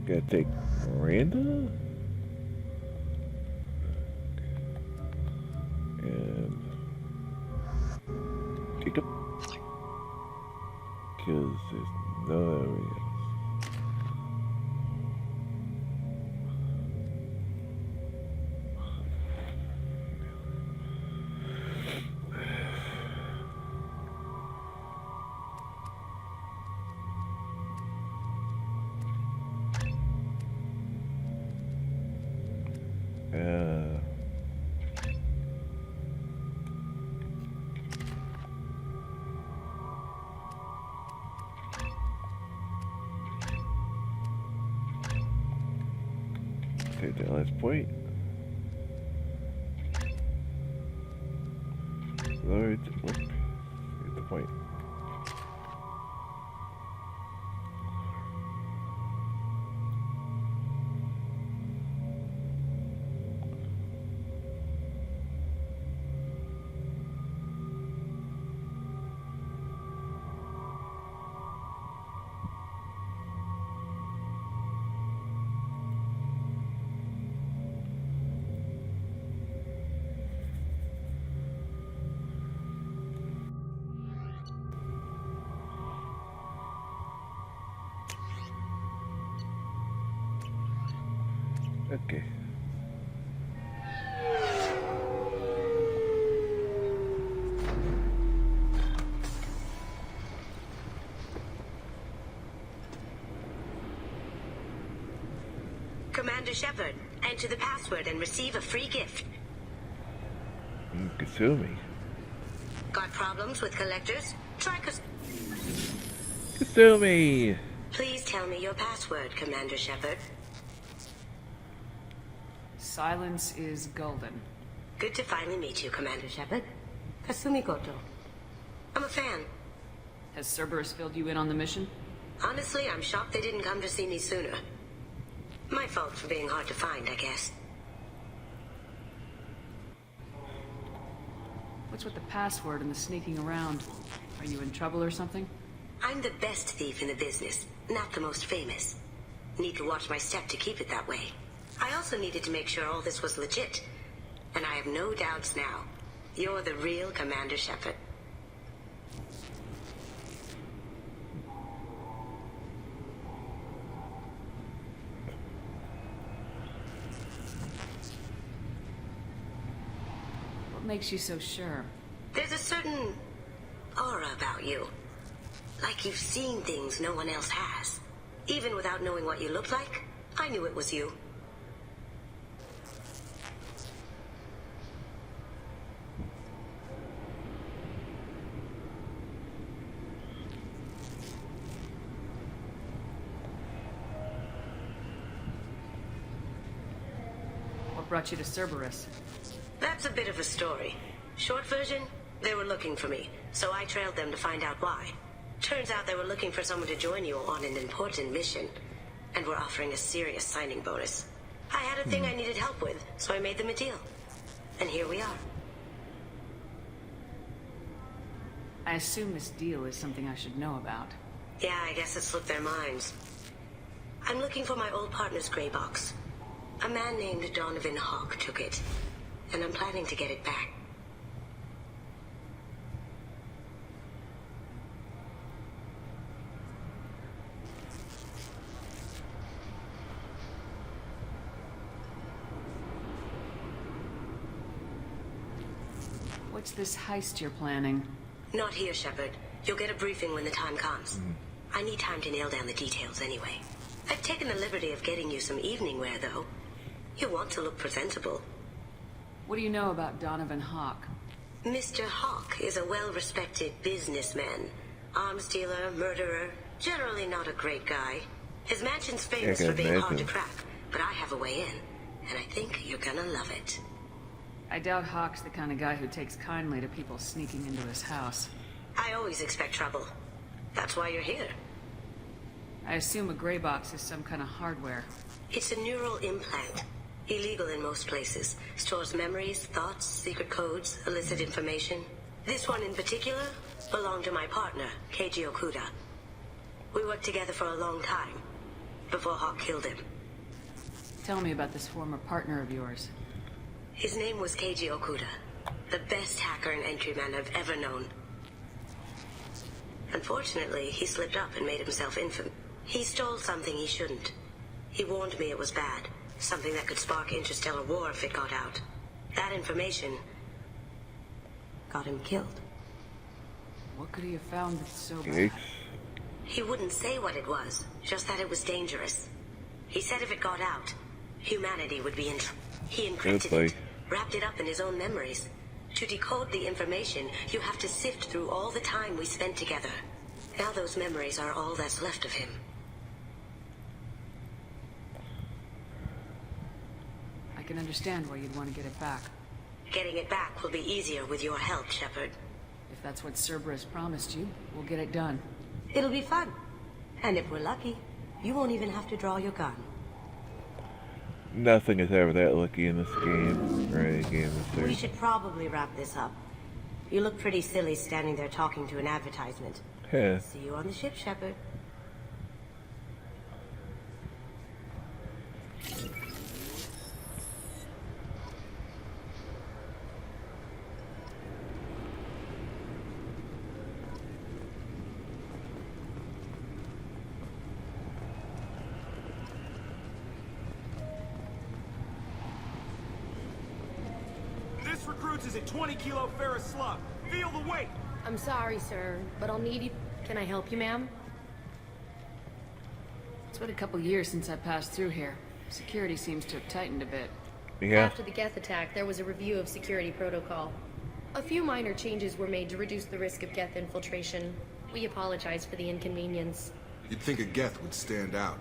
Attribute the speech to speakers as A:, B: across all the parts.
A: Gotta take Miranda? And Jacob? Because there's no else. Okay, the last point. Lord, whoop. Here's the point. Okay.
B: Commander Shepard, enter the password and receive a free gift.
A: Kasumi.
B: Got problems with collectors? Try
A: Kasumi!
B: Please tell me your password, Commander Shepard.
C: Silence is golden.
B: Good to finally meet you, Commander Shepard. Kasumi Goto. I'm a fan.
C: Has Cerberus filled you in on the mission?
B: Honestly, I'm shocked they didn't come to see me sooner. My fault for being hard to find, I guess.
C: What's with the password and the sneaking around? Are you in trouble or something?
B: I'm the best thief in the business, not the most famous. Need to watch my step to keep it that way. I also needed to make sure all this was legit. And I have no doubts now. You're the real Commander Shepard.
C: What makes you so sure?
B: There's a certain aura about you. Like you've seen things no one else has. Even without knowing what you looked like, I knew it was you.
C: What brought you to Cerberus?
B: That's a bit of a story. Short version, they were looking for me, so I trailed them to find out why. Turns out they were looking for someone to join you on an important mission, and were offering a serious signing bonus. I had a thing I needed help with, so I made them a deal. And here we are.
C: I assume this deal is something I should know about.
B: Yeah, I guess it slipped their minds. I'm looking for my old partner's gray box. A man named Donovan Hawk took it, and I'm planning to get it back.
C: What's this heist you're planning?
B: Not here, Shepard. You'll get a briefing when the time comes. I need time to nail down the details anyway. I've taken the liberty of getting you some evening wear, though. You want to look presentable.
C: What do you know about Donovan Hawk?
B: Mr. Hawk is a well-respected businessman. Arms dealer, murderer, generally not a great guy. His mansion's famous for being hard to crack, but I have a way in, and I think you're gonna love it.
C: I doubt Hawk's the kind of guy who takes kindly to people sneaking into his house.
B: I always expect trouble. That's why you're here.
C: I assume a gray box is some kind of hardware.
B: It's a neural implant. Illegal in most places. Stores memories, thoughts, secret codes, illicit information. This one in particular belonged to my partner, Keiji Okuda. We worked together for a long time. before Hawk killed him.
C: Tell me about this former partner of yours.
B: His name was Keiji Okuda, the best hacker and entryman I've ever known. Unfortunately, he slipped up and made himself infamous. He stole something he shouldn't. He warned me it was bad, something that could spark interstellar war if it got out. That information got him killed.
C: What could he have found that's so bad?
A: Yikes.
B: He wouldn't say what it was, just that it was dangerous. He said if it got out, humanity would be in trouble. He encrypted
A: boy.
B: it, wrapped it up in his own memories. To decode the information, you have to sift through all the time we spent together. Now those memories are all that's left of him.
C: I can understand why you'd want to get it back.
B: Getting it back will be easier with your help, Shepard.
C: If that's what Cerberus promised you, we'll get it done.
B: It'll be fun. And if we're lucky, you won't even have to draw your gun.
A: Nothing is ever that lucky in this game, or any game this
B: We
A: series.
B: should probably wrap this up. You look pretty silly standing there talking to an advertisement.
A: Yeah.
B: See you on the ship, Shepard.
D: This recruits is a 20-kilo ferrous slug. Feel the weight.
E: I'm sorry, sir, but I'll need you. Can I help you, ma'am?
C: It's been a couple years since I passed through here. Security seems to have tightened a bit.
A: Yeah.
E: After the Geth attack, there was a review of security protocol. A few minor changes were made to reduce the risk of Geth infiltration. We apologize for the inconvenience.
F: You'd think a Geth would stand out.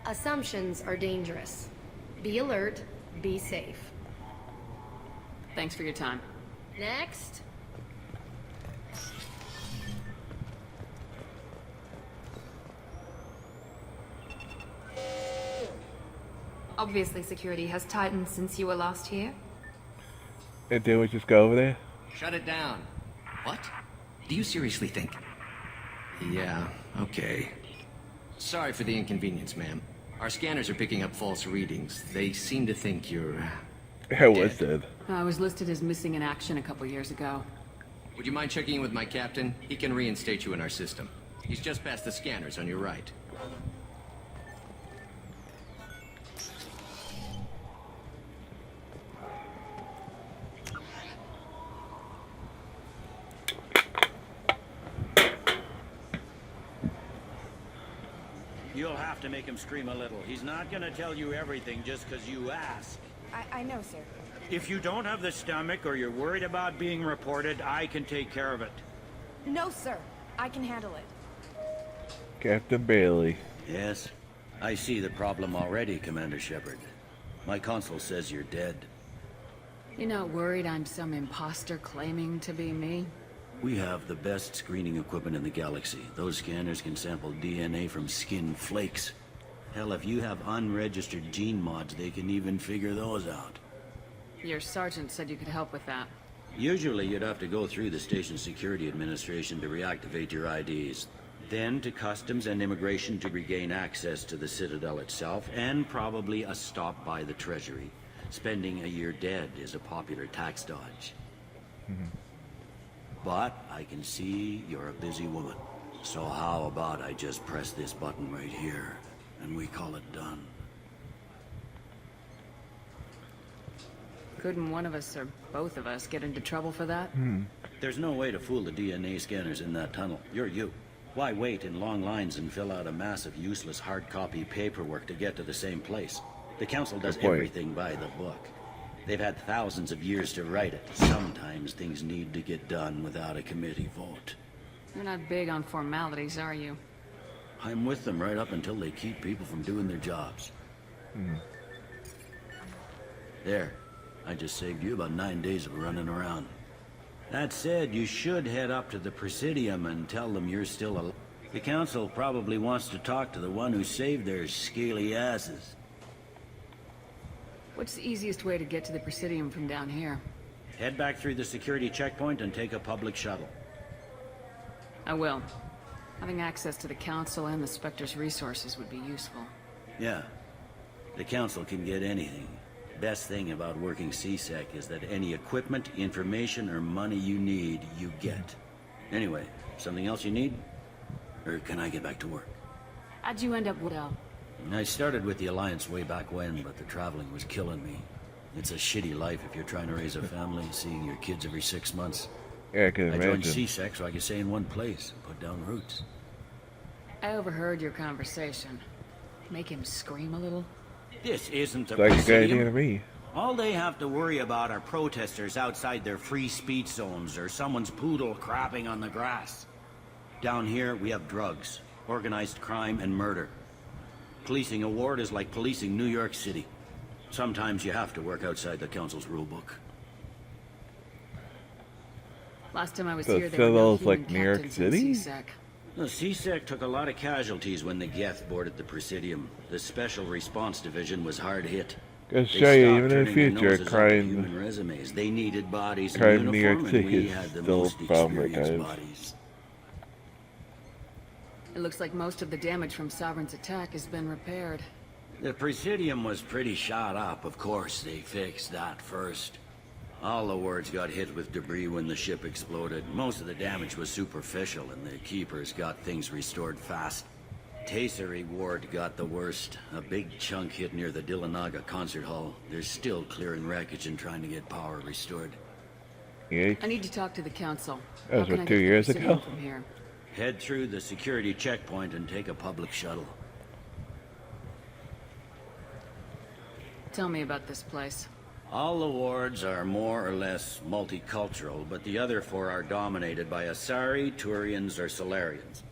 E: Assumptions are dangerous. Be alert, be safe.
C: Thanks for your time.
E: Next.
G: Obviously, security has tightened since you were last here.
A: And then we just go over there?
H: Shut it down. What? Do you seriously think? Yeah, okay. Sorry for the inconvenience, ma'am. Our scanners are picking up false readings. They seem to think you're...
A: I was dead.
C: I was listed as missing in action a couple years ago.
H: Would you mind checking in with my captain? He can reinstate you in our system. He's just past the scanners on your right.
D: You'll have to make him scream a little. He's not gonna tell you everything just because you ask.
I: I know, sir.
D: If you don't have the stomach or you're worried about being reported, I can take care of it.
I: No, sir. I can handle it.
A: Captain Bailey.
J: Yes, I see the problem already, Commander Shepard. My console says you're dead.
C: You're not worried I'm some imposter claiming to be me?
J: We have the best screening equipment in the galaxy. Those scanners can sample DNA from skin flakes. Hell, if you have unregistered gene mods, they can even figure those out.
C: Your sergeant said you could help with that.
J: Usually you'd have to go through the station security administration to reactivate your IDs. Then to customs and immigration to regain access to the Citadel itself, and probably a stop by the Treasury. Spending a year dead is a popular tax dodge. But I can see you're a busy woman. So how about I just press this button right here, and we call it done?
C: Couldn't one of us or both of us get into trouble for that?
J: There's no way to fool the DNA scanners in that tunnel. You're you. Why wait in long lines and fill out a massive useless hard copy paperwork to get to the same place? The Council does
A: Good point.
J: everything by the book. They've had thousands of years to write it. Sometimes things need to get done without a committee vote.
C: You're not big on formalities, are you?
J: I'm with them right up until they keep people from doing their jobs. There. I just saved you about 9 days of running around. That said, you should head up to the Presidium and tell them you're still alive. The Council probably wants to talk to the one who saved their scaly asses.
C: What's the easiest way to get to the Presidium from down here?
J: Head back through the security checkpoint and take a public shuttle.
C: I will. Having access to the Council and the Spectre's resources would be useful.
J: Yeah. The Council can get anything. Best thing about working C-Sec is that any equipment, information, or money you need, you get. Anyway, something else you need? Or can I get back to work?
C: How'd you end up with Al?
J: I started with the Alliance way back when, but the traveling was killing me. It's a shitty life if you're trying to raise a family, seeing your kids every 6 months.
A: Yeah, I can
J: I joined
A: imagine.
J: C-Sec so I could stay in one place and put down roots.
C: I overheard your conversation. Make him scream a little?
J: This isn't a
A: It's like a good idea to
J: Presidium.
A: me.
J: All they have to worry about are protesters outside their free speech zones or someone's poodle crapping on the grass. Down here, we have drugs, organized crime, and murder. Policing a ward is like policing New York City. Sometimes you have to work outside the Council's rulebook.
C: Last time I was
A: So
C: here, there were no
A: Citadel is
C: human
A: like New York
C: captains in
A: City?
C: CSEC.
J: The C-Sec took a lot of casualties when the Geth boarded the Presidium. The Special Response Division was hard hit.
A: Goes
J: They
A: to show you,
J: stopped
A: even in the
J: turning their
A: future,
J: noses up at human
A: crime,
J: resumes. They needed bodies in
A: crime in New
J: uniform,
A: York
J: and
A: City
J: we
A: is
J: had the
A: still
J: most
A: a problem at
J: experienced
A: times.
J: bodies.
C: It looks like most of the damage from Sovereign's attack has been repaired.
J: The Presidium was pretty shot up. Of course, they fixed that first. All the wards got hit with debris when the ship exploded. Most of the damage was superficial, and the Keepers got things restored fast. Tasery Ward got the worst. A big chunk hit near the Dillanaga concert hall. They're still clearing wreckage and trying to get power restored.
A: Yeah,
C: I need to talk to the council.
A: That was
C: How can
A: what,
C: I
A: 2
C: get to
A: years
C: Presidium
A: ago?
C: From here?
J: Head through the security checkpoint and take a public shuttle.
C: Tell me about this place.
J: All the wards are more or less multicultural, but the other four are dominated by Asari, Turians, or Solarians.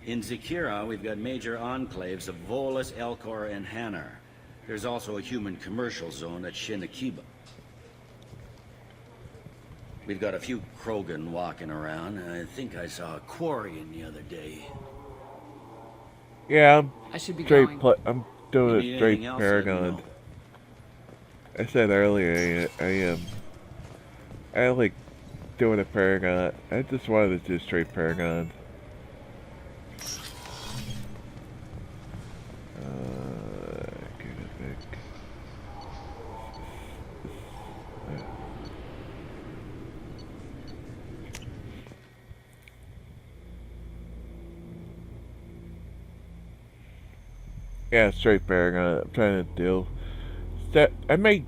J: In Zakira, we've got major enclaves of Volus, Elcor, and Hanar. There's also a human commercial zone at Shinakiba. We've got a few Krogan walking around. I think I saw a Quarian the other day.
A: yeah, I'm
C: I should be
A: straight.
C: going.
A: I'm
J: You
A: doing
J: need
A: a straight
J: anything else, let me
A: Paragon.
J: know.
A: I said earlier, I like doing a Paragon. I just wanted to do straight Paragon. Get it back. Yeah, straight Paragon. I'm trying to do that. I may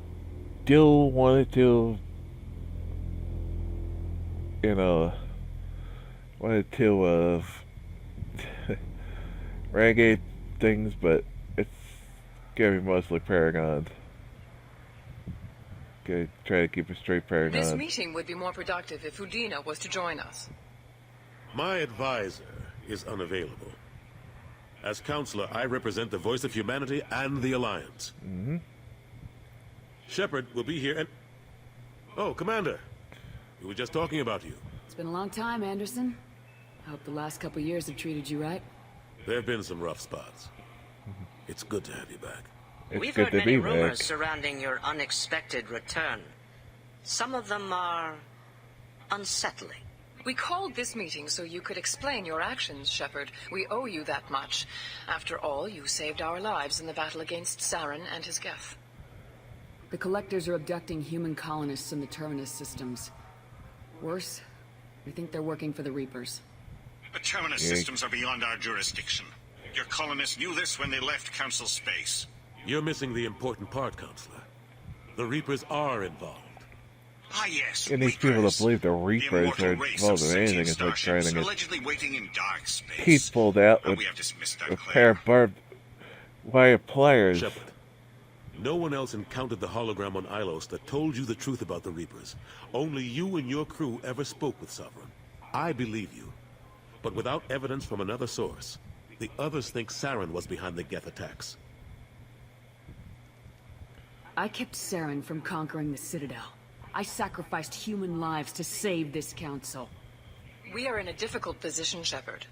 A: do wanted to, wanted to renegade things, but it's gonna be mostly Paragon. Gonna try to keep a straight Paragon.
K: This meeting would be more productive if Udina was to join us.
L: My advisor is unavailable. As counselor, I represent the voice of humanity and the Alliance. Shepard will be here and... Oh, Commander. We were just talking about you.
C: It's been a long time, Anderson. I hope the last couple years have treated you right.
L: There have been some rough spots. It's good to have you back.
A: It's
B: We've
A: good
B: heard
A: to
B: many
A: be
B: rumors
A: back.
B: surrounding your unexpected return. Some of them are unsettling.
K: We called this meeting so you could explain your actions, Shepard. We owe you that much. After all, you saved our lives in the battle against Saren and his Geth.
C: The Collectors are abducting human colonists in the Terminus systems. Worse, we think they're working for the Reapers.
M: The Terminus
A: Yeah.
M: systems are beyond our jurisdiction. Your colonists knew this when they left Council space.
L: You're missing the important part, Counselor. The Reapers are involved.
M: Ah, yes.
A: And these people that believe the
M: The
A: Reapers
M: immortal
A: are
M: race
A: involved
M: of
A: in anything
M: sentient
A: is like trying to
M: starships
A: get
M: allegedly waiting in dark space.
A: teeth pulled out
M: But
A: with
M: we have dismissed that
A: a
M: claim.
A: pair of barbed wire pliers.
L: Shepard, no one else encountered the hologram on Ilos that told you the truth about the Reapers. Only you and your crew ever spoke with Sovereign. I believe you. But without evidence from another source, the others think Saren was behind the Geth attacks.
C: I kept Saren from conquering the Citadel. I sacrificed human lives to save this council.
K: We are in a difficult position, Shepard.